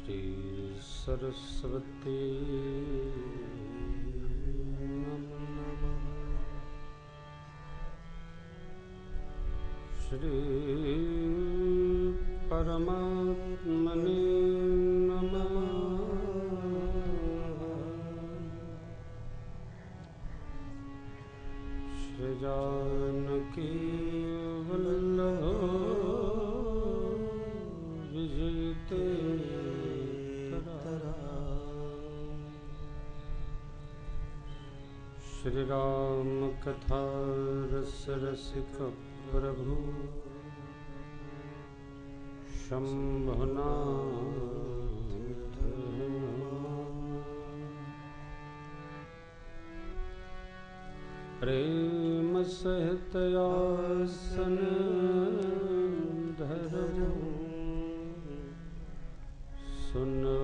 श्री सरस्वती नमः। श्री परमात्मने नमः। श्री जानकी वल्लभ विजयते श्री राम कथा रस रसिक प्रभु शंभुनाथ प्रेम सहित आसन धरो सुनो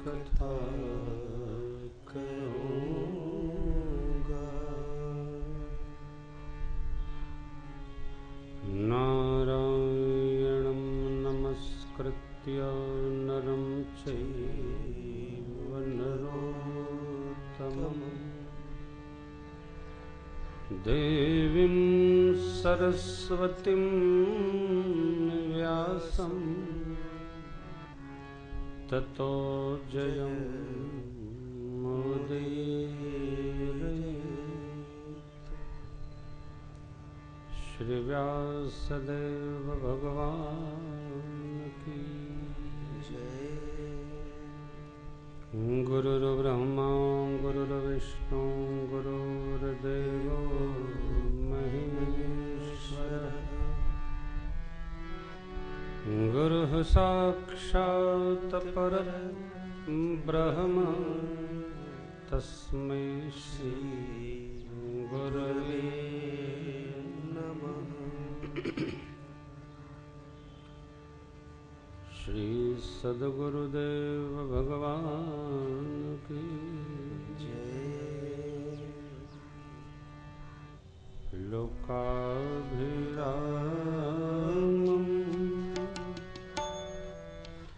कथा करूँगा। नारायणं नमस्कृत्य नरं चैव नरोत्तमं देवीं सरस्वतीं व्यासं ततो जयं मुदीरयेत्। श्री व्यासदेव भगवान की जय। गुरुर्ब्रह्मा गुरुर्विष्णु गुरुर्देवो महेश्वरः। गुरुः साक्षात् परब्रह्म तस्मै श्री गुरवे नमः। श्री सद्गुरुदेव भगवान की जय। लोकाभिरामम्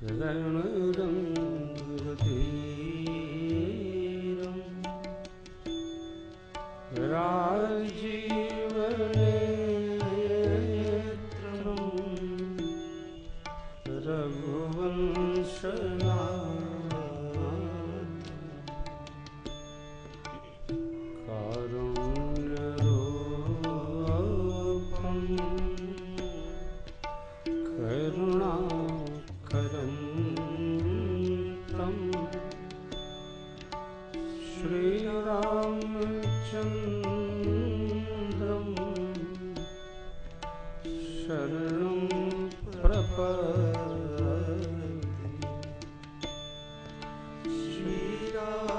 रणरङ्गधीरं राजीवनेत्रं रघुवंशनाथं कारुण्यरूपं करुणाकरं श्रीरामचन्द्रं शरणं प्रपद्ये। श्रीरामचन्द्रं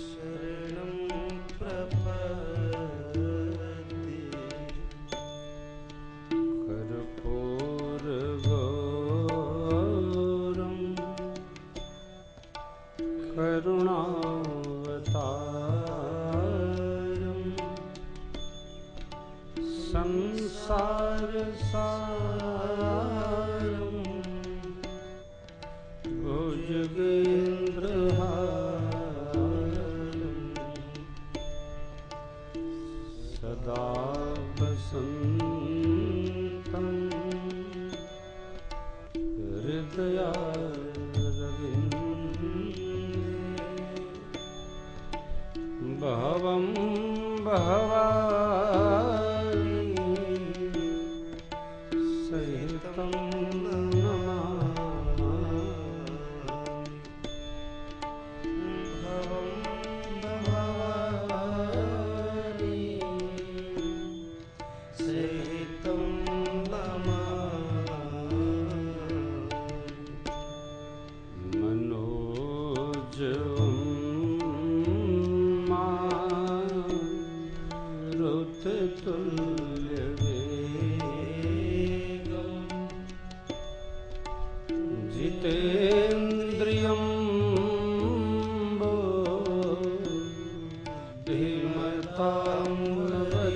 शरणं प्रपद्ये। कर्पूरगौरं करुणावतारं संसारसारं भुजगेन्द्रहारं सदा वसन्तं हृदयारविन्दे भवं भवानी सहितं नमामि। भवं भवानी सहितं नमामि। मनोजवं तुल्यवेगं जितेन्द्रियं बुद्धिमतां वरिष्ठं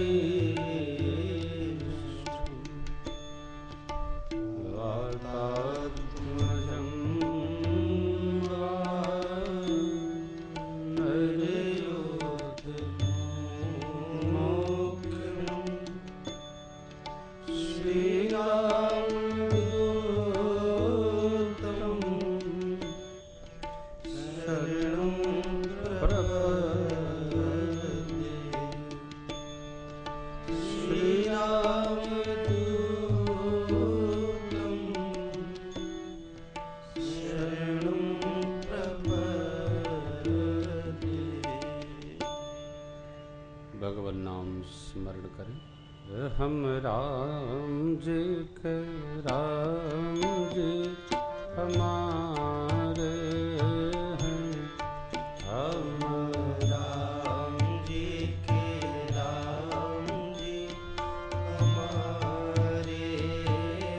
भगवान नाम स्मरण करें। हम राम जी के राम जी हमारे हैं, हम राम जी के राम जी हमारे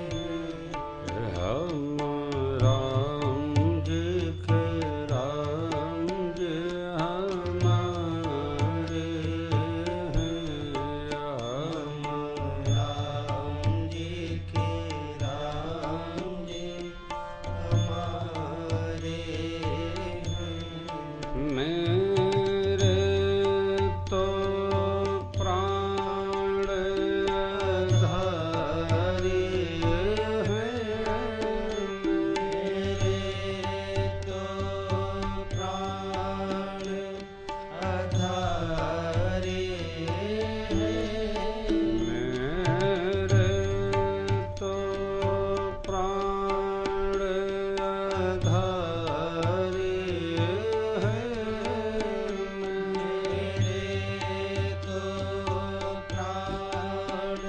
हैं। हम राम जी के राम जी हमारे हैं, हम राम जी के राम जी हमारे हैं। मेरे तो प्राण आधारी हैं, मेरे तो प्राण आधारे हैं। मेरे तो प्राण आधारी हैं, मेरे तो प्राण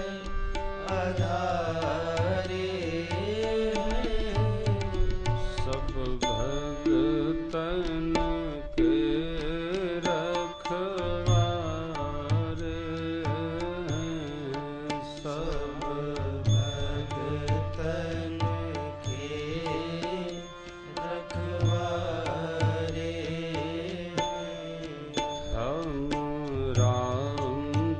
आधारे हैं। सब भगतन के रखवारे हैं, सब भगतन के रखवारे हैं। हम राम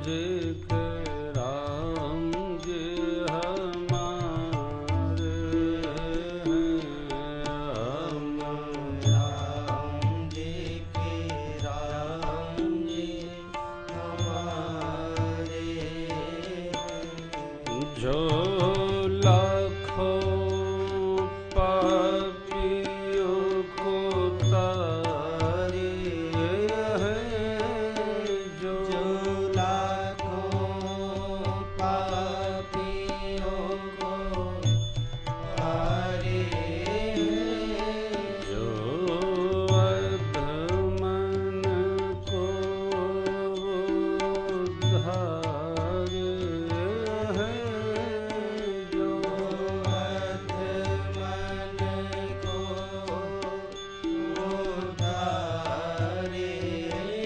जी के राम जी हमारे हैं, हम राम जी के राम जी हमारे हैं। जो लाखों पापियों को तारे हैं, जो लाखों पापियों को हारे हैं। जो अधमन को उद्धारे हैं, जो अधमन को उद्धारे हैं।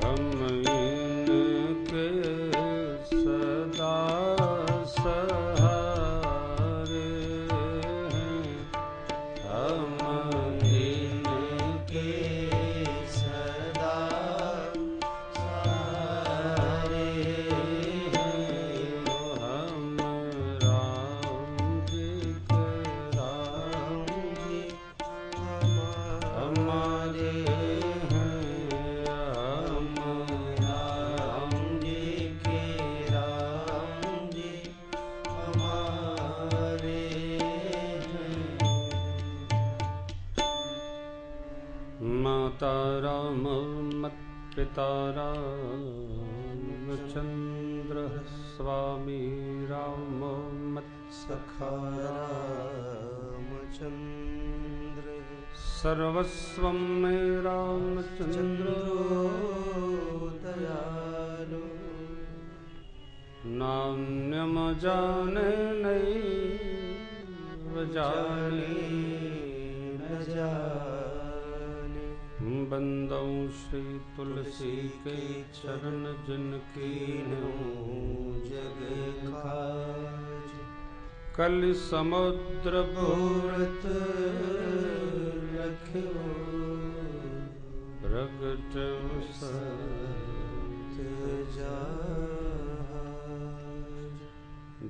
हम इनके सदा सहारे हैं, हम इनके सदा सहारे हैं। हम राम जी के राम जी हमारे हैं, हम राम जी के राम जी हमारे हैं। माता राम मत पिता रामचंद्र, स्वामी राम मत सखा रामचंद्र, सर्वस्वं मे रामचंद्र, चंद्रो दयालु, नान्यम जाने नैव जाने, न जाने। बंदौ श्री तुलसी के चरण जिनकी जग काज कलि समुद्र भूरत रखो, प्रगट सत जहाज।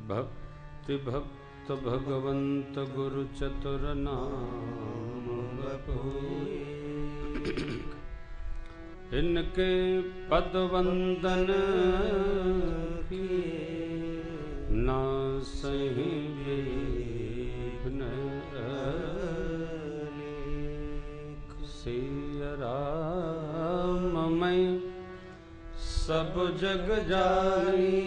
भक्ति भक्त भगवंत गुरु चतुर नाम बपुए, इनके पद वंदन किए, ना सही विघ्न अनेक। सिया राम मैं सब जग जानी,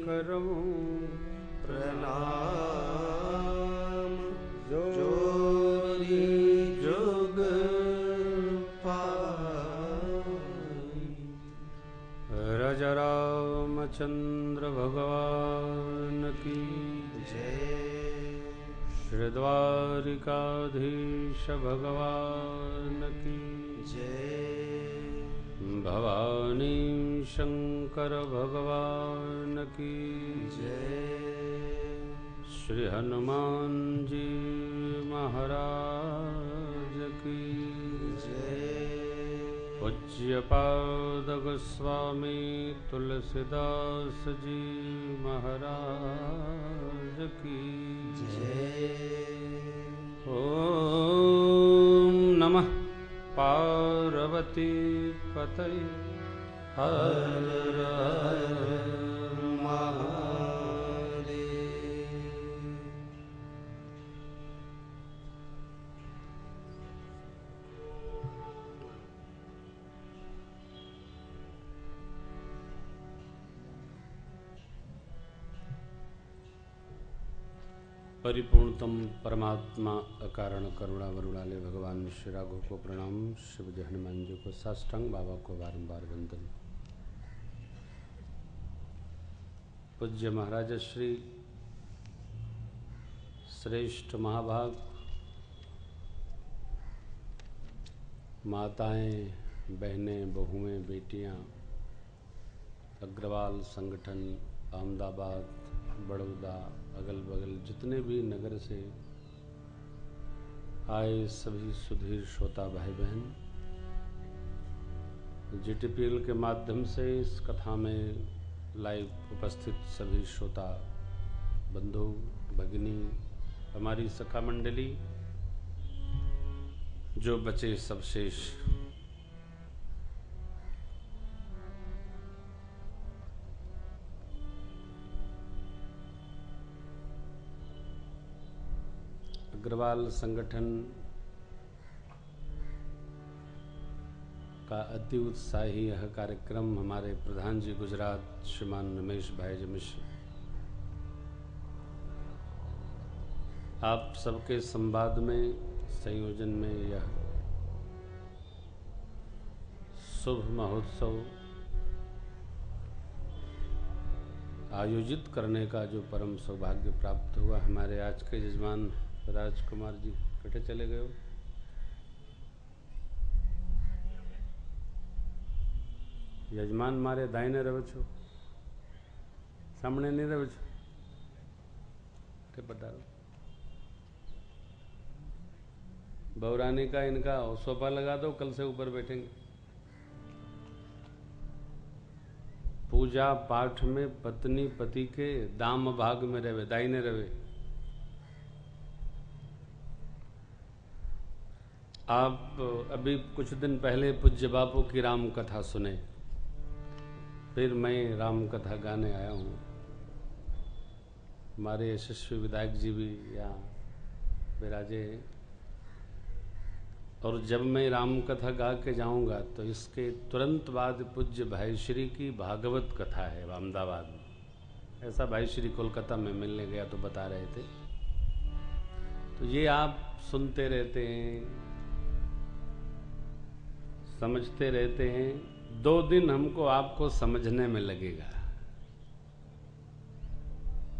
करऊं प्रणाम जोरी जुग पार। रामचंद्र भगवान की जय। श्री द्वारिकाधीश भगवान की जय। भवानी शंकर भगवान की जय। श्री हनुमान जी महाराज की जय। पूज्यपाद गोस्वामी तुलसीदास जी महाराज की जय। ओम नमः पार्वती पतये हर हर महादेव। परिपूर्णतम परमात्मा अकारण करुणा वरुणालय भगवान श्री राघव को प्रणाम। शिव जी हनुमान जी को साष्टांग, बाबा को बारंबार वंदन। पूज्य महाराज श्री श्रेष्ठ महाभाग माताएं, बहनें, बहुएं, बेटियां, अग्रवाल संगठन, अहमदाबाद, बड़ौदा, अगल बगल जितने भी नगर से आए सभी सुधीर श्रोता भाई बहन, GTPL के माध्यम से इस कथा में लाइव उपस्थित सभी श्रोता बंधु भगिनी, हमारी सखा मंडली, जो बचे सब शेष, अग्रवाल संगठन का अति उत्साही यह कार्यक्रम हमारे प्रधान जी गुजरात श्रीमान रमेश भाई जी मिश्र, आप सबके संवाद में, संयोजन में यह शुभ महोत्सव आयोजित करने का जो परम सौभाग्य प्राप्त हुआ। हमारे आज के यजमान राजकुमार जी कटे चले गए हो, यजमान मारे दाहिने रहो छो, सामने नहीं रहो छो, पधारो। बहुरानी का इनका सोफा लगा दो, कल से ऊपर बैठेंगे। पूजा पाठ में पत्नी पति के दाम भाग में रहे, दाहिने रहे। आप अभी कुछ दिन पहले पूज्य बापू की राम कथा सुने, फिर मैं राम कथा गाने आया हूँ। हमारे यशस्वी विधायक जी भी यहाँ विराजे हैं, और जब मैं राम कथा गा के जाऊँगा तो इसके तुरंत बाद पूज्य भाई श्री की भागवत कथा है अहमदाबाद में। ऐसा भाई श्री कोलकाता में मिलने गया तो बता रहे थे। तो ये आप सुनते रहते हैं, समझते रहते हैं। 2 दिन हमको आपको समझने में लगेगा।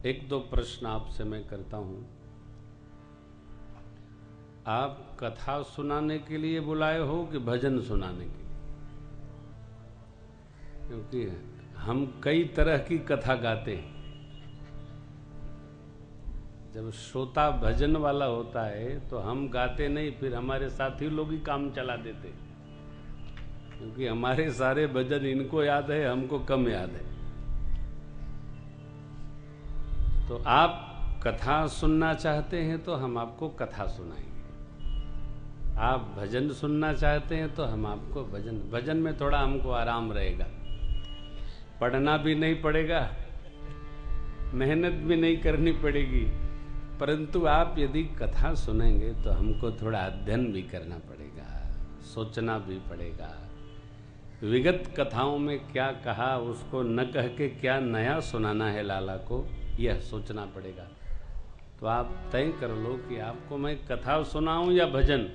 1-2 प्रश्न आपसे मैं करता हूं। आप कथा सुनाने के लिए बुलाए हो कि भजन सुनाने के लिए? क्योंकि हम कई तरह की कथा गाते हैं। जब श्रोता भजन वाला होता है तो हम गाते नहीं, फिर हमारे साथी लोग ही काम चला देते, क्योंकि हमारे सारे भजन इनको याद है, हमको कम याद है। तो आप कथा सुनना चाहते हैं तो हम आपको कथा सुनाएंगे। आप भजन सुनना चाहते हैं तो हम आपको भजन में थोड़ा हमको आराम रहेगा, पढ़ना भी नहीं पड़ेगा, मेहनत भी नहीं करनी पड़ेगी। परंतु आप यदि कथा सुनेंगे तो हमको थोड़ा अध्ययन भी करना पड़ेगा, सोचना भी पड़ेगा। विगत कथाओं में क्या कहा, उसको न कह के क्या नया सुनाना है लाला को, यह सोचना पड़ेगा। तो आप तय कर लो कि आपको मैं कथा सुनाऊं या भजन।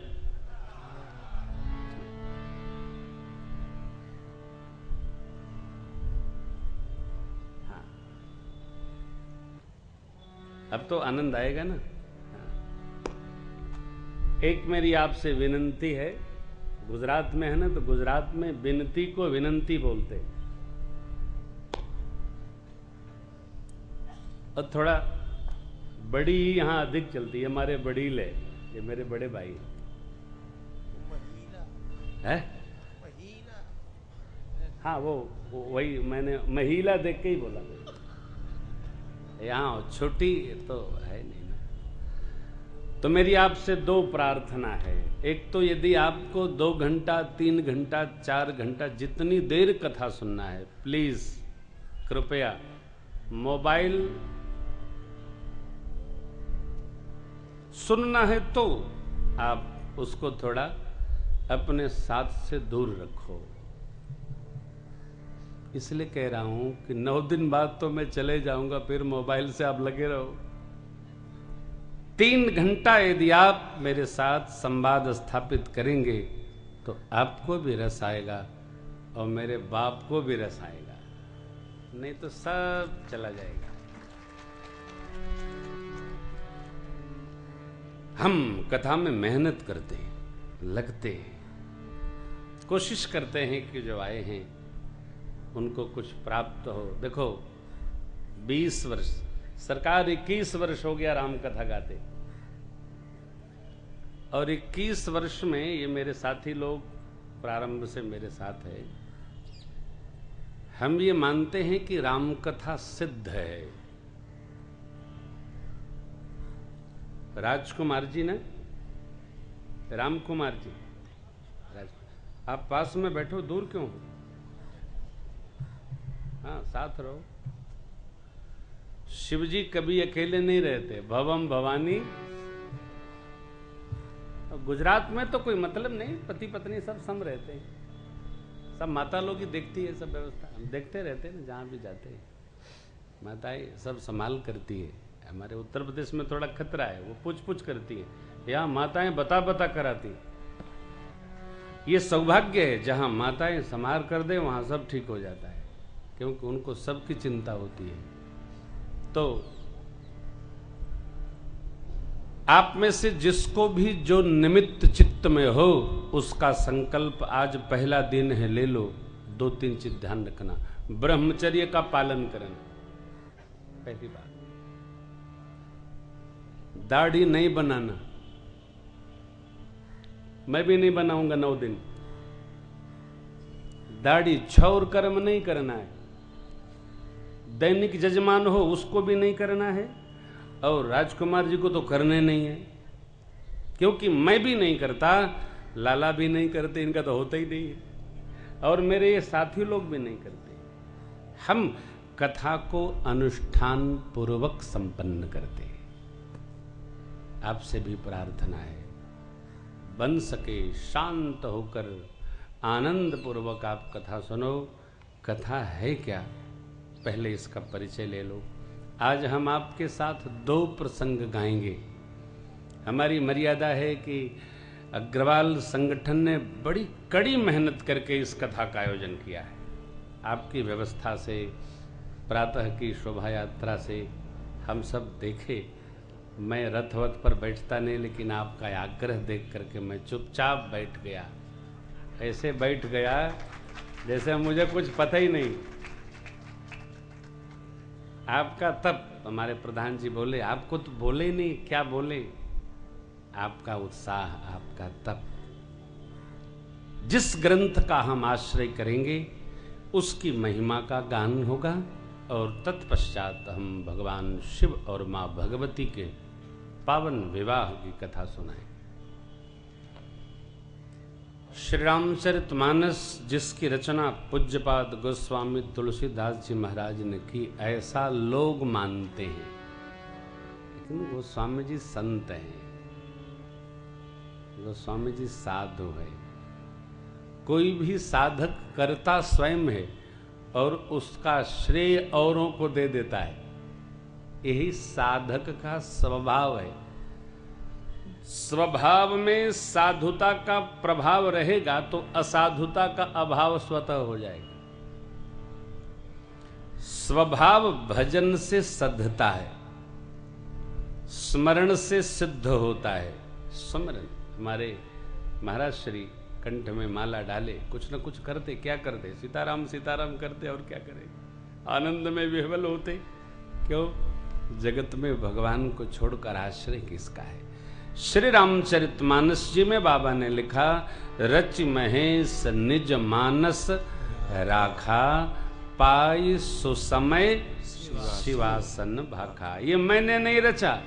अब तो आनंद आएगा ना। एक मेरी आपसे विनंती है, गुजरात में है ना, तो गुजरात में विनती को विनंती बोलते, और थोड़ा बड़ी यहां अधिक चलती है। हमारे बड़ील है, ये मेरे बड़े भाई है। हाँ वो वही मैंने महिला देख के ही बोला, यहाँ छोटी तो है नहीं ना। तो मेरी आपसे दो प्रार्थना है। एक तो यदि आपको 2 घंटा 3 घंटा 4 घंटा जितनी देर कथा सुनना है, प्लीज कृपया मोबाइल सुनना है तो आप उसको थोड़ा अपने साथ से दूर रखो। इसलिए कह रहा हूं कि 9 दिन बाद तो मैं चले जाऊंगा, फिर मोबाइल से आप लगे रहो। 3 घंटा यदि आप मेरे साथ संवाद स्थापित करेंगे तो आपको भी रस आएगा और मेरे बाप को भी रस आएगा, नहीं तो सब चला जाएगा। हम कथा में मेहनत करते हैं, लगते हैं, कोशिश करते हैं कि जो आए हैं उनको कुछ प्राप्त हो। देखो 20 वर्ष, सरकार 21 वर्ष हो गया राम कथा गाते, और 21 वर्ष में ये मेरे साथी लोग प्रारंभ से मेरे साथ है। हम ये मानते हैं कि राम कथा सिद्ध है। राजकुमार जी ने, राम कुमार जी, आप पास में बैठो, दूर क्यों हो? हाँ साथ रहो। शिव जी कभी अकेले नहीं रहते, भवम भवानी। गुजरात में तो कोई मतलब नहीं, पति पत्नी सब सम रहते हैं, सब माता लोग ही देखती है सब व्यवस्था। हम देखते रहते हैं ना, जहां भी जाते हैं माताएं सब संभाल करती है। हमारे उत्तर प्रदेश में थोड़ा खतरा है, वो पूछ पूछ करती है, यहाँ माताएं बता बता कराती। ये सौभाग्य है, जहां माताएं संभाल कर दे वहां सब ठीक हो जाता है, क्योंकि उनको सबकी चिंता होती है। तो आप में से जिसको भी जो निमित्त चित्त में हो, उसका संकल्प आज पहला दिन है, ले लो। 2-3 चीज ध्यान रखना। ब्रह्मचर्य का पालन करना, पहली बात। दाढ़ी नहीं बनाना, मैं भी नहीं बनाऊंगा 9 दिन। दाढ़ी छौर कर्म नहीं करना है। दैनिक जजमान हो उसको भी नहीं करना है, और राजकुमार जी को तो करने नहीं है, क्योंकि मैं भी नहीं करता, लाला भी नहीं करते, इनका तो होता ही नहीं है, और मेरे ये साथी लोग भी नहीं करते। हम कथा को अनुष्ठान पूर्वक संपन्न करते हैं। आपसे भी प्रार्थना है, बन सके शांत होकर आनंद पूर्वक आप कथा सुनो। कथा है क्या, पहले इसका परिचय ले लो। आज हम आपके साथ 2 प्रसंग गाएंगे। हमारी मर्यादा है कि अग्रवाल संगठन ने बड़ी कड़ी मेहनत करके इस कथा का आयोजन किया है। आपकी व्यवस्था से, प्रातः की शोभा यात्रा से हम सब देखे। मैं रथवत पर बैठता नहीं, लेकिन आपका आग्रह देख करके मैं चुपचाप बैठ गया। ऐसे बैठ गया जैसे मुझे कुछ पता ही नहीं। आपका तप, हमारे प्रधान जी बोले, आपको तो बोले ही नहीं, क्या बोले? आपका उत्साह, आपका तप। जिस ग्रंथ का हम आश्रय करेंगे उसकी महिमा का गान होगा, और तत्पश्चात हम भगवान शिव और मां भगवती के पावन विवाह की कथा सुनाएं। श्री रामचरितमानस, जिसकी रचना पूज्यपाद गोस्वामी तुलसीदास जी महाराज ने की, ऐसा लोग मानते हैं, लेकिन गोस्वामी जी संत हैं, गोस्वामी जी साधु है। कोई भी साधक करता स्वयं है और उसका श्रेय औरों को दे देता है। यही साधक का स्वभाव है। स्वभाव में साधुता का प्रभाव रहेगा तो असाधुता का अभाव स्वतः हो जाएगा। स्वभाव भजन से सधता है। स्मरण से सिद्ध होता है। स्मरण, हमारे महाराज श्री कंठ में माला डाले, कुछ न कुछ करते, क्या करते? सीताराम सीताराम करते और क्या करें? आनंद में विह्वल होते। क्यों? जगत में भगवान को छोड़कर आश्रय किसका है? श्री रामचरितमानस जी में बाबा ने लिखा, रच महेश निज मानस राखा, पाई सुसमय शिवासन भाखा। ये मैंने नहीं रचा,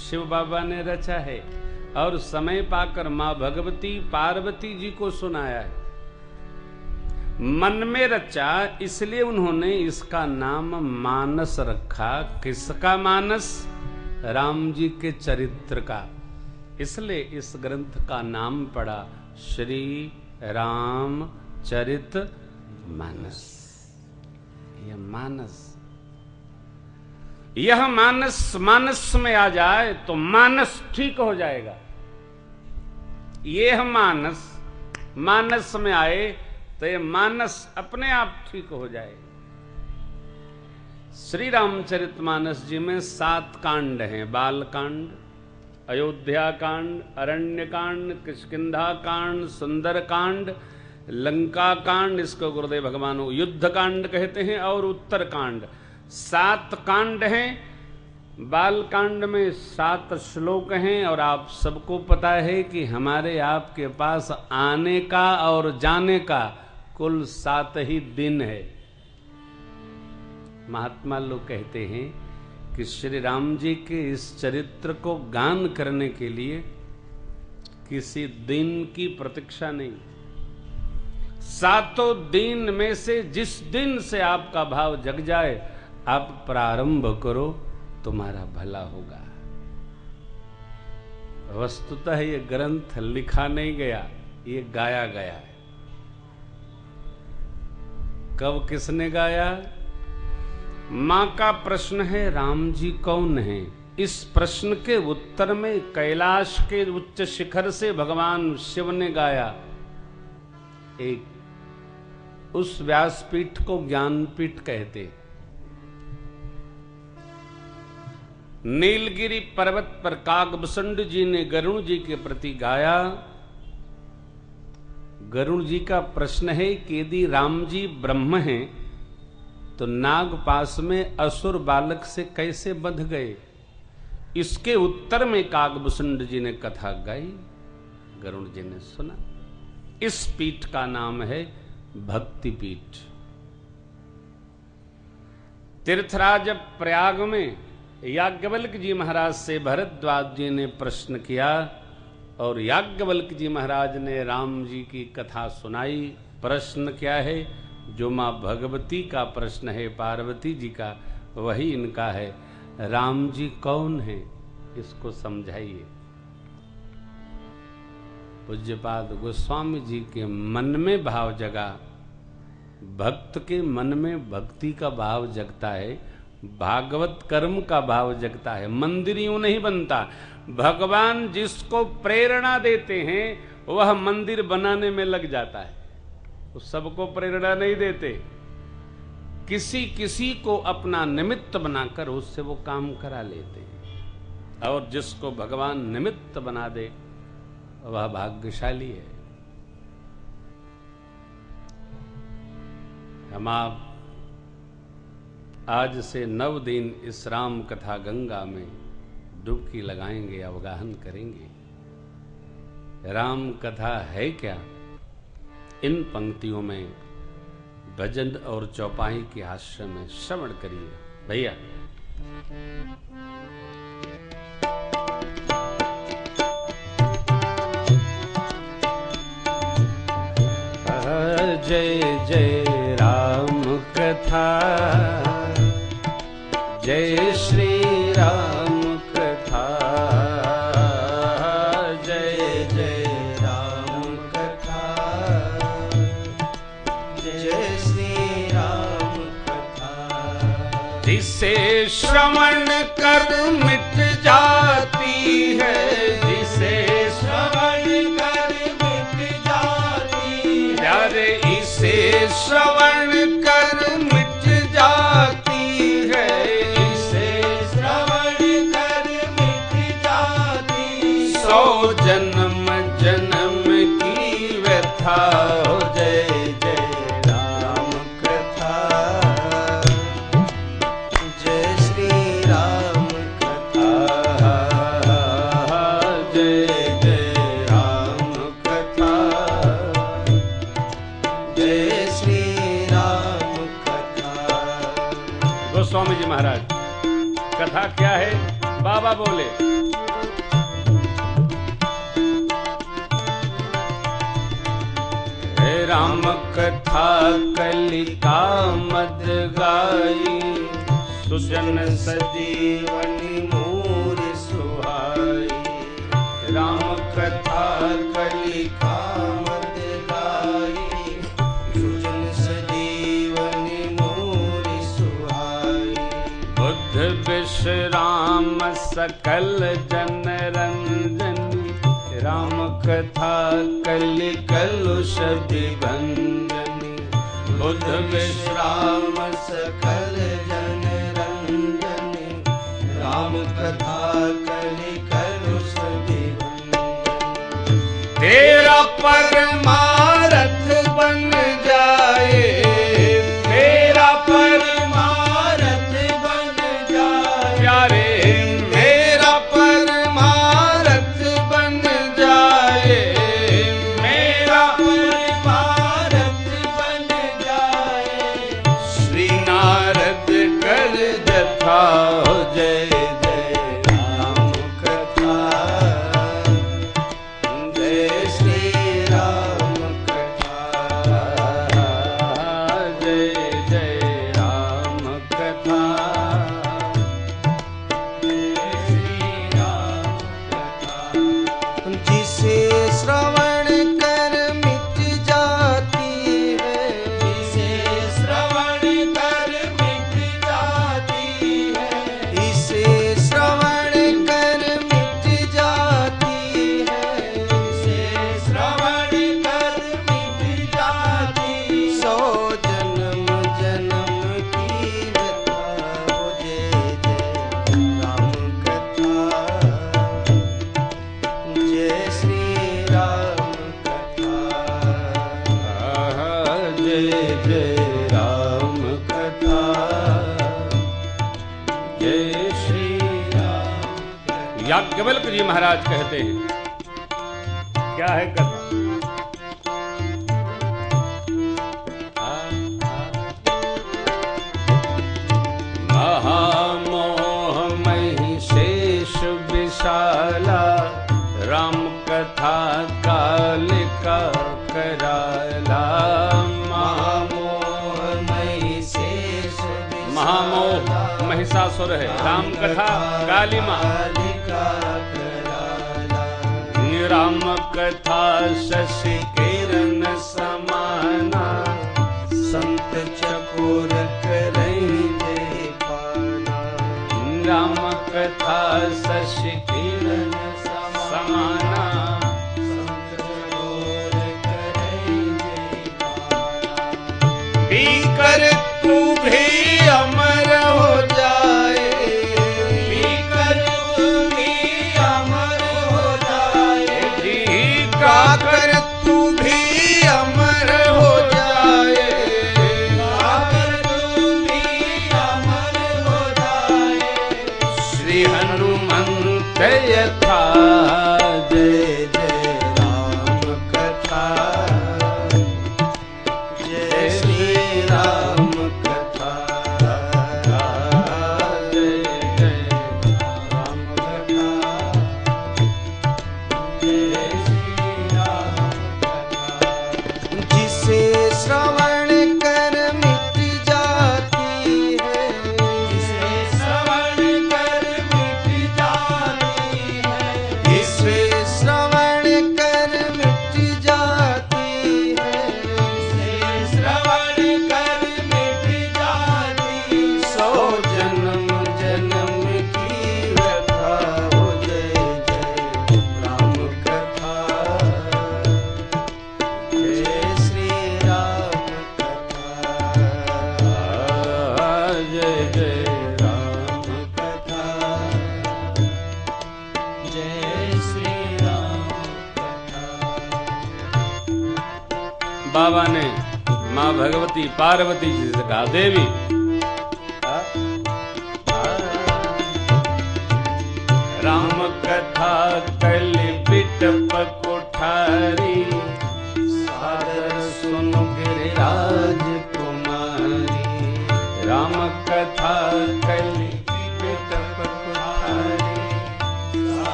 शिव बाबा ने रचा है और समय पाकर मां भगवती पार्वती जी को सुनाया है। मन में रचा, इसलिए उन्होंने इसका नाम मानस रखा। किसका मानस? राम जी के चरित्र का। इसलिए इस ग्रंथ का नाम पड़ा श्री राम चरित मानस। यह मानस, यह मानस मानस में आ जाए तो मानस ठीक हो जाएगा। यह मानस मानस में आए तो ये मानस अपने आप ठीक हो जाए। श्री रामचरितमानस जी में 7 कांड हैं। बाल कांड, अयोध्या कांड, अरण्य कांड, किष्किंधा कांड, सुंदर कांड, लंका कांड, इसको गुरुदेव भगवान युद्ध कांड कहते हैं, और उत्तर कांड। 7 कांड हैं। बाल कांड में 7 श्लोक हैं। और आप सबको पता है कि हमारे आपके पास आने का और जाने का कुल 7 ही दिन है। महात्मा लोग कहते हैं कि श्री राम जी के इस चरित्र को गान करने के लिए किसी दिन की प्रतीक्षा नहीं। 7 दिन में से जिस दिन से आपका भाव जग जाए, आप प्रारंभ करो, तुम्हारा भला होगा। वस्तुतः ये ग्रंथ लिखा नहीं गया, ये गाया गया है। कब किसने गाया? मां का प्रश्न है, राम जी कौन है? इस प्रश्न के उत्तर में कैलाश के उच्च शिखर से भगवान शिव ने गाया। एक उस व्यासपीठ को ज्ञानपीठ कहते। नीलगिरी पर्वत पर कागभूषण जी ने गरुण जी के प्रति गाया। गरुण जी का प्रश्न है कि यदि राम जी ब्रह्म हैं तो नागपाश में असुर बालक से कैसे बंध गए? इसके उत्तर में कागभूषण जी ने कथा गाई, गरुण जी ने सुना। इस पीठ का नाम है भक्ति पीठ। तीर्थराज प्रयाग में याज्ञवल्क्य जी महाराज से भरद्वाज जी ने प्रश्न किया और याज्ञवल्क्य जी महाराज ने राम जी की कथा सुनाई। प्रश्न क्या है? जो मां भगवती का प्रश्न है, पार्वती जी का, वही इनका है। राम जी कौन है, इसको समझाइए। पूज्यपाद गोस्वामी जी के मन में भाव जगा। भक्त के मन में भक्ति का भाव जगता है, भागवत कर्म का भाव जगता है। मंदिर यूं नहीं बनता। भगवान जिसको प्रेरणा देते हैं वह मंदिर बनाने में लग जाता है। वो सबको प्रेरणा नहीं देते, किसी किसी को अपना निमित्त बनाकर उससे वो काम करा लेते हैं। और जिसको भगवान निमित्त बना दे वह भाग्यशाली है। हम आप आज से 9 दिन इस राम कथा गंगा में डुबकी लगाएंगे, अवगाहन करेंगे। राम कथा है क्या? इन पंक्तियों में भजन और चौपाई के आश्रय में श्रवण करिए भैया। जय जय राम कथा, जय श्री राम कथा, जय जय राम कथा, जय श्री राम कथा। जिसे श्रवण कर मिट जाती है, जिसे श्रवण कर मिट जाती है, प्यारे इसे श्रवण कर मिट जाती है, इसे श्रवण कर स्वामी जी महाराज। कथा क्या है? बाबा बोले, राम कथा कलिका मद गाई, सुजन सजीवनी मोर सुहाई। राम कथा कलिका मद गाई, सुजन सजीवनी मोर सुहाई। बुद्ध विश्राम सकल जन रंजनी, राम कथा कलि कलुष विभंजनी। बुद्ध विश्राम सकल जन रंजनी, राम कथा कलि कलुष विभंजनी। तेरा परमारथ बन जाए, तेरा परमारथ बन जाए। प्यारे मेरा परमारथ बन जाए, मेरा परमारथ बन जाए। श्री नारद कर जथा जय जय राम कथा, जय श्री राम कथा। जय जय राम कथा। जय श्री राम कथा। जिसे श्रवण कर मिट जाती है, जिसे श्रवण कर मिट जाती है। इसे श्रवण कर मिट जाती है, इसे श्रवण कर मिट जाती। सौ जन्म जन्म की व्यथा हो। जय जय राम कथा, जय श्री राम कथा। जय जय राम कथा। जय श्री राम। याज्ञवल्क जी महाराज कहते हैं, क्या है कथा? महामोह महिषेष विशाला, राम कथा कालिका कराला। महामोह महिषेष महामोह महिषासुर है, राम कथा काली माँ। कालिका कराला। राम कथा शशि किरण समाना, संत चकोर करई जय पाना। राम कथा शशि किरण समाना। संत चकोर करई जय पाना। पीकर तू भी अमर हो जाए, पीकर तू भी अमर हो जाए। जी गाकर तू भी अमर हो जाए। गाकर तू भी अमर हो जाए। श्री हनुमंत यथा। जय जय राम कथा, जय श्री राम कथा। जय जय राम कथा, जय श्री राम कथा। जिसे श्रवण कर मिट जाती है, जिसे श्रवण कर मिट जाती है। इसे श्रवण कर मिट जाती है, इसे श्रवण कर मिट जाती। सौ जन्म जन्म की व्यथा हो। जय जय राम कथा, जय श्री राम कथा। जय जय राम कथा, जय श्री राम कथा। बाबा ने माँ भगवती पार्वती जी से कहा, देवी राम कथा कलि बिटप कोठारी, सादर सुन गिरिराज कुमारी। राम कथा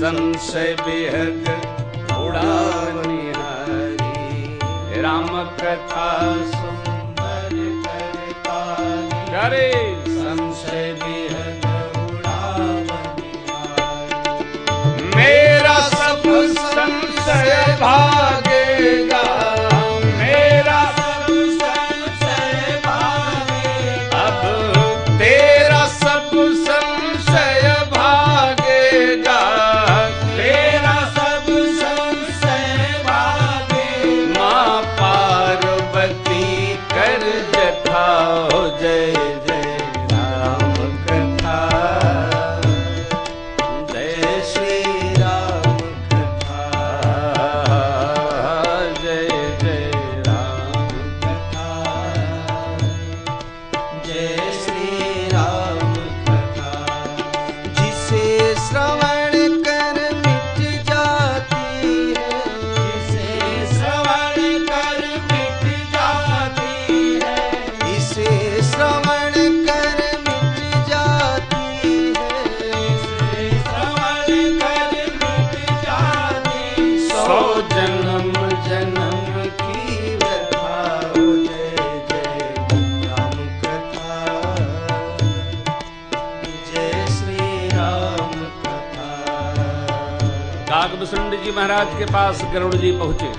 संशय बेहद उड़ावनिहारी। राम कथा सुंदर करतारी। करे संशय बेहद उड़ावनिहारी। मेरा सब संशय भागेगा, मेरा सब संशय भागेगा। अब तेरा सब संशय भागेगा। तेरा सब संशय भागेगा। माँ पार्वती कर जथा हो जय जय राम कथा। जय श्री राम कथा। जय जय राम कथा। जय श्री राम कथा। जिसे श्रवण कर मिट जाती है। जिसे श्रवण कर मिट जाती है। इसे श्रवण कर मिट जाती है। इसे श्रवण कर मिट जाती है। सौ जन्म जन्म की व्यथा हो जय जय राम कथा। जय श्री राम कथा। काकभूषुंड जी महाराज के पास गरुड़ जी पहुंचे।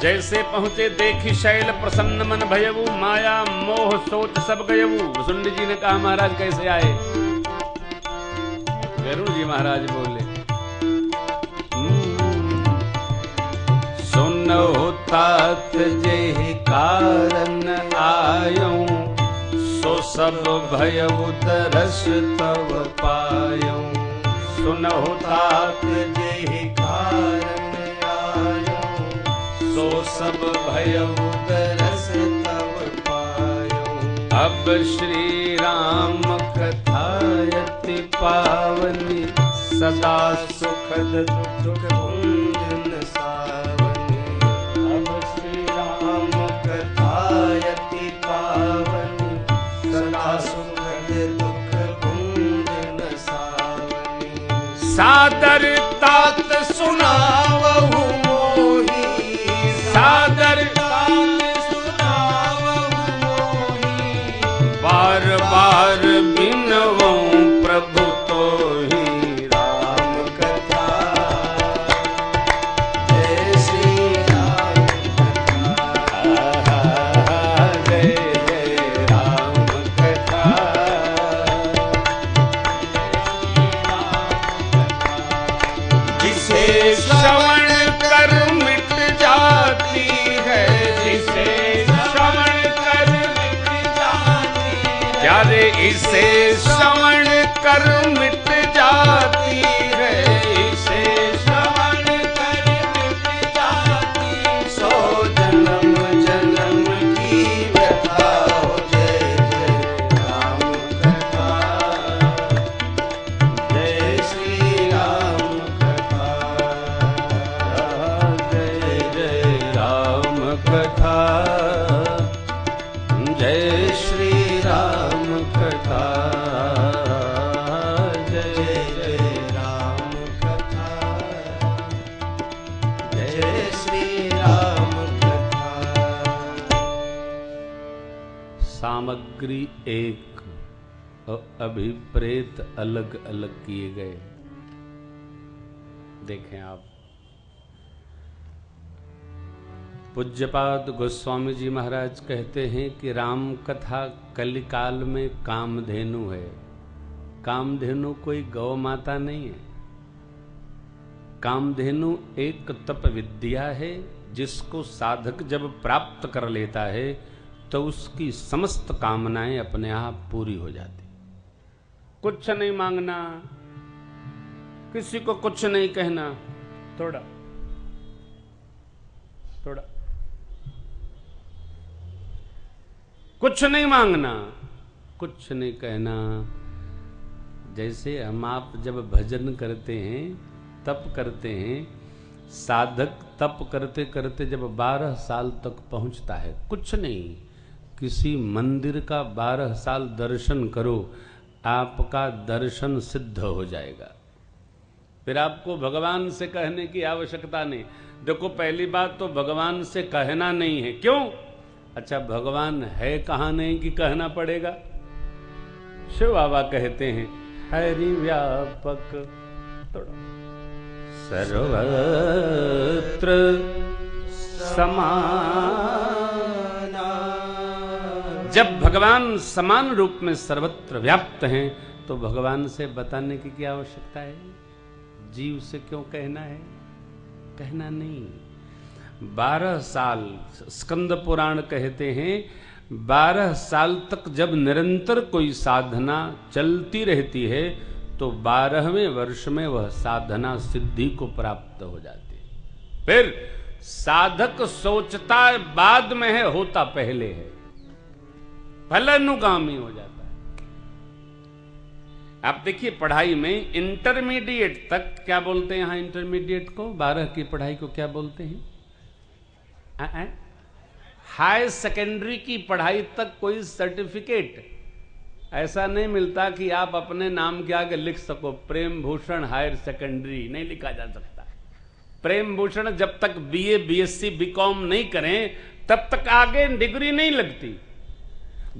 जैसे पहुंचे देखी शैल प्रसन्न मन भयऊ, माया मोह सोच सब गयऊ। भुसुंड जी ने कहा महाराज कैसे आए? गरुड़ जी महाराज बोले सुनो तात जेहि कारण आयऊं, सो सब भयऊ तरस तव पायऊं। सुनो तात जेहि कारण आयो। सो सब भयऊ तरस तव पायो। अब श्री राम कथायति पावनी, सदा सुखद दुख कुंजन सावनी। अब श्री राम कथायति पावनी। सदा सुखद दुख कुंजन सावनी। सादर तात सुनावहु मोही। सादर तात सुनावहु मोही। बार बार बिनवऊं प्रभु तो ही राम कथा। जय श्री राम कथा। जय जय राम कथा। जिसे श्रवण कर मिट जाती है, जिसे श्रवण कर मिट जाती है। प्यारे इसे श्रवण कर मिट जाती है। इसे श्रवण कर मिट जाती। सौ जन्म जन्म की व्यथा हो जय जय राम कथा। जय श्री राम कथा। जय जय राम कथा। जय श्री राम कथा। जय जय राम कथा। जय श्री राम कथा। सामग्री एक और अभिप्रेत अलग अलग किए गए। देखें आप, पूज्यपाद गोस्वामी जी महाराज कहते हैं कि राम कथा कलिकाल में कामधेनु है। कामधेनु कोई गौ माता नहीं है। कामधेनु एक तप विद्या है जिसको साधक जब प्राप्त कर लेता है तो उसकी समस्त कामनाएं अपने आप पूरी हो जाती। कुछ नहीं मांगना, किसी को कुछ नहीं कहना, थोड़ा थोड़ा कुछ नहीं मांगना, कुछ नहीं कहना। जैसे हम आप जब भजन करते हैं, तप करते हैं, साधक तप करते करते जब 12 साल तक पहुंचता है, कुछ नहीं, किसी मंदिर का 12 साल दर्शन करो, आपका दर्शन सिद्ध हो जाएगा। फिर आपको भगवान से कहने की आवश्यकता नहीं। देखो, पहली बात तो भगवान से कहना नहीं है। क्यों? अच्छा, भगवान है कहाँ नहीं कि कहना पड़ेगा। शिव बाबा कहते हैं, हरि व्यापक सर्वत्र समाना। जब भगवान समान रूप में सर्वत्र व्याप्त हैं तो भगवान से बताने की क्या आवश्यकता है? जीव से क्यों कहना है? कहना नहीं। 12 साल स्कंद पुराण कहते हैं, 12 साल तक जब निरंतर कोई साधना चलती रहती है तो 12वें वर्ष में वह साधना सिद्धि को प्राप्त हो जाती है। फिर साधक सोचता है बाद में है, होता पहले है, फलानुगामी हो जाता है। आप देखिए, पढ़ाई में इंटरमीडिएट तक क्या बोलते हैं? यहां इंटरमीडिएट को, 12 की पढ़ाई को क्या बोलते हैं? हाई सेकेंडरी की पढ़ाई तक कोई सर्टिफिकेट ऐसा नहीं मिलता कि आप अपने नाम के आगे लिख सको प्रेम भूषण हायर सेकेंडरी, नहीं लिखा जा सकता। प्रेम भूषण जब तक बीए, बीएससी, बीकॉम नहीं करें तब तक आगे डिग्री नहीं लगती।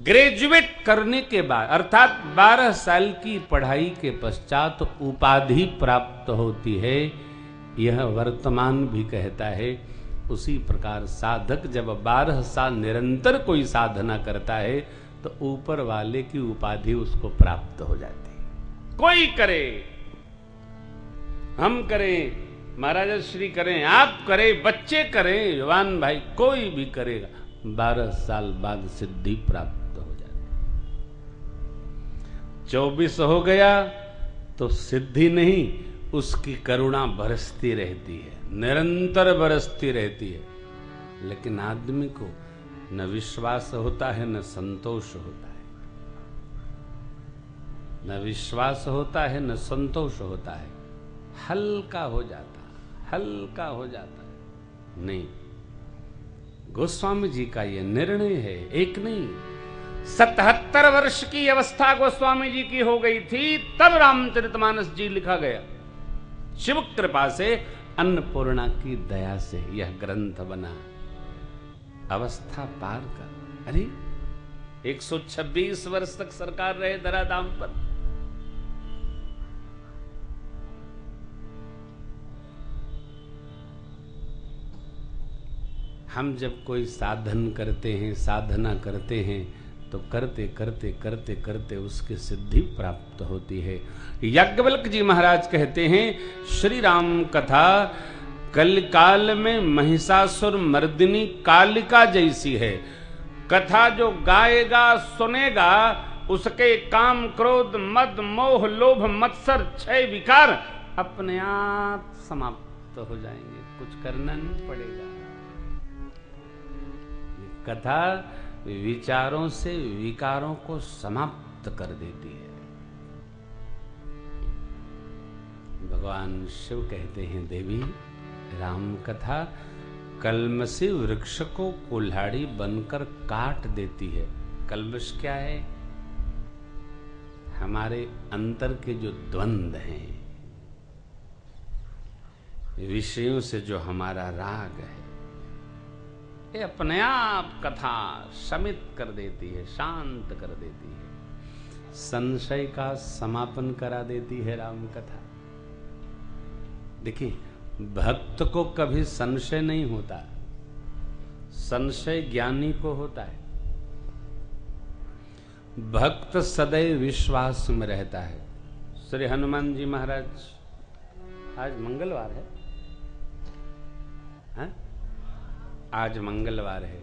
ग्रेजुएट करने के बाद अर्थात 12 साल की पढ़ाई के पश्चात उपाधि प्राप्त होती है। यह वर्तमान भी कहता है। उसी प्रकार साधक जब 12 साल निरंतर कोई साधना करता है तो ऊपर वाले की उपाधि उसको प्राप्त हो जाती है। कोई करे, हम करें, महाराज श्री करें, आप करें, बच्चे करें, जवान भाई, कोई भी करेगा, 12 साल बाद सिद्धि प्राप्त हो जाती है। 24 हो गया तो सिद्धि नहीं, उसकी करुणा बरसती रहती है, निरंतर बरसती रहती है। लेकिन आदमी को न विश्वास होता है, न संतोष होता है। न विश्वास होता है, न संतोष होता है। हल्का हो जाता है, हल्का हो जाता है। नहीं, गोस्वामी जी का यह निर्णय है, एक नहीं, 77 वर्ष की अवस्था गोस्वामी जी की हो गई थी तब रामचरितमानस जी लिखा गया। शिव कृपा से, अन्नपूर्णा की दया से यह ग्रंथ बना। अवस्था पार कर, अरे 126 वर्ष तक सरकार रहे धराधाम पर। हम जब कोई साधन करते हैं, साधना करते हैं तो करते करते करते करते उसकी सिद्धि प्राप्त होती है। याज्ञवल्क्य जी महाराज कहते हैं, श्री राम कथा कलिकाल में महिषासुर मर्दिनी कालिका जैसी है। कथा जो गाएगा, सुनेगा, उसके काम, क्रोध, मद, मोह, लोभ, मत्सर, क्षय, विकार अपने आप समाप्त हो जाएंगे, कुछ करना नहीं पड़ेगा। कथा विचारों से विकारों को समाप्त कर देती है। भगवान शिव कहते हैं, देवी राम कथा कल्मषी वृक्ष को कुल्हाड़ी बनकर काट देती है। कल्मष क्या है? हमारे अंतर के जो द्वंद हैं, विषयों से जो हमारा राग है, ये अपने आप कथा शमित कर देती है, शांत कर देती है, संशय का समापन करा देती है राम कथा। देखिए, भक्त को कभी संशय नहीं होता, संशय ज्ञानी को होता है। भक्त सदैव विश्वास में रहता है। श्री हनुमान जी महाराज, आज मंगलवार है, हाँ? आज मंगलवार है,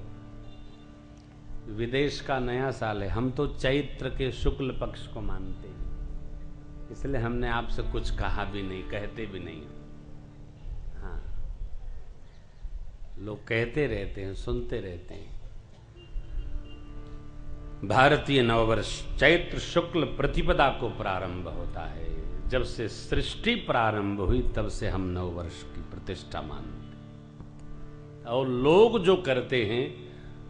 विदेश का नया साल है। हम तो चैत्र के शुक्ल पक्ष को मानते हैं, इसलिए हमने आपसे कुछ कहा भी नहीं, कहते भी नहीं। हाँ, लोग कहते रहते हैं, सुनते रहते हैं। भारतीय नववर्ष चैत्र शुक्ल प्रतिपदा को प्रारंभ होता है। जब से सृष्टि प्रारंभ हुई तब से हम नववर्ष की प्रतिष्ठा मानते हैं, और लोग जो करते हैं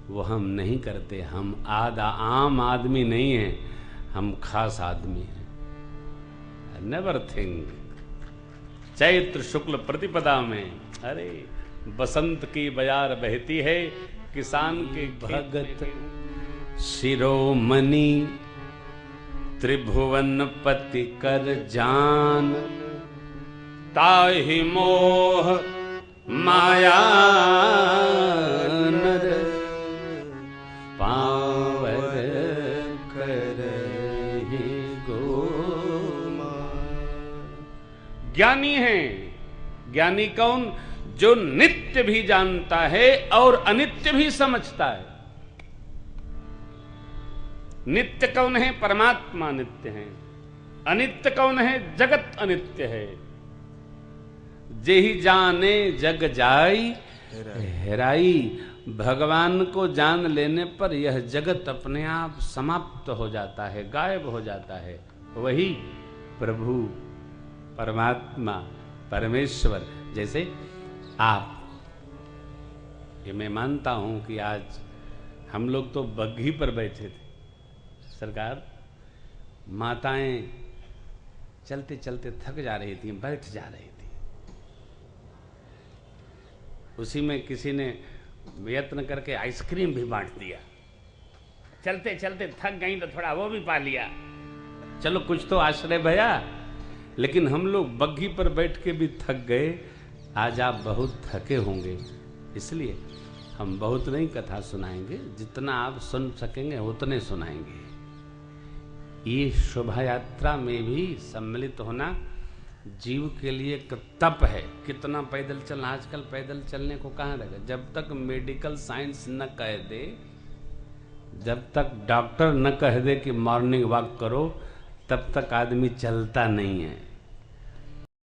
वो हम नहीं करते। हम आम आदमी नहीं हैं, हम खास आदमी हैं। Never think. चैत्र शुक्ल प्रतिपदा में अरे बसंत की बयार बहती है, किसान के भगत शिरोमणि त्रिभुवन पति कर जान, ताहि मोह माया नर पावर करहि गोमान। ज्ञानी है। ज्ञानी कौन? जो नित्य भी जानता है और अनित्य भी समझता है। नित्य कौन है? परमात्मा नित्य है। अनित्य कौन है? जगत अनित्य है। जेहि जाने जग जाई हेराई। भगवान को जान लेने पर यह जगत अपने आप समाप्त हो जाता है, गायब हो जाता है। वही प्रभु परमात्मा परमेश्वर। जैसे आप, ये मैं मानता हूं कि आज हम लोग तो बग्घी पर बैठे थे, सरकार माताएं चलते चलते थक जा रही थी, बैठ जा रही थी। उसी में किसी ने यत्न करके आइसक्रीम भी बांट दिया। चलते चलते थक गई तो थोड़ा वो भी पा लिया। चलो कुछ तो आश्रय भया। लेकिन हम लोग बग्घी पर बैठ के भी थक गए। आज आप बहुत थके होंगे, इसलिए हम बहुत नहीं कथा सुनाएंगे, जितना आप सुन सकेंगे उतने सुनाएंगे। ये शोभा यात्रा में भी सम्मिलित होना जीव के लिए एक तप है। कितना पैदल चलना, आजकल पैदल चलने को कहाँ लगा। जब तक मेडिकल साइंस न कह दे, जब तक डॉक्टर न कह दे कि मॉर्निंग वॉक करो, तब तक आदमी चलता नहीं है।